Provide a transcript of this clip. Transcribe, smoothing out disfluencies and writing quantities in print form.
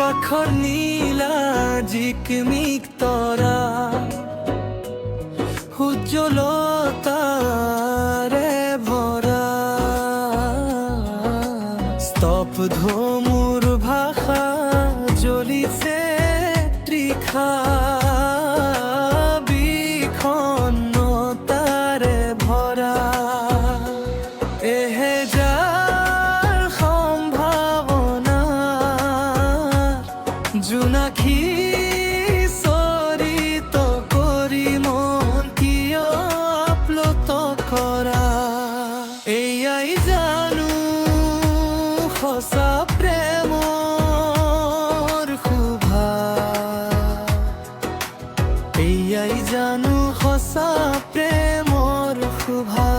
আকাশৰ নীলা জিকমিক তৰা উজ্জ্বলতাৰে ভৰা স্তব্ধ মোৰ ভাষা জ্বলিছে তৃষা বিষণ্ণতাৰে ভৰা এহেজাৰ জোনাকী চৰিত কৰি মন কিয় আপ্লুত কৰা এয়াই জানো সঁচা প্ৰেমৰ শোভা এয়াই জানো সঁচা প্ৰেমৰ শোভা।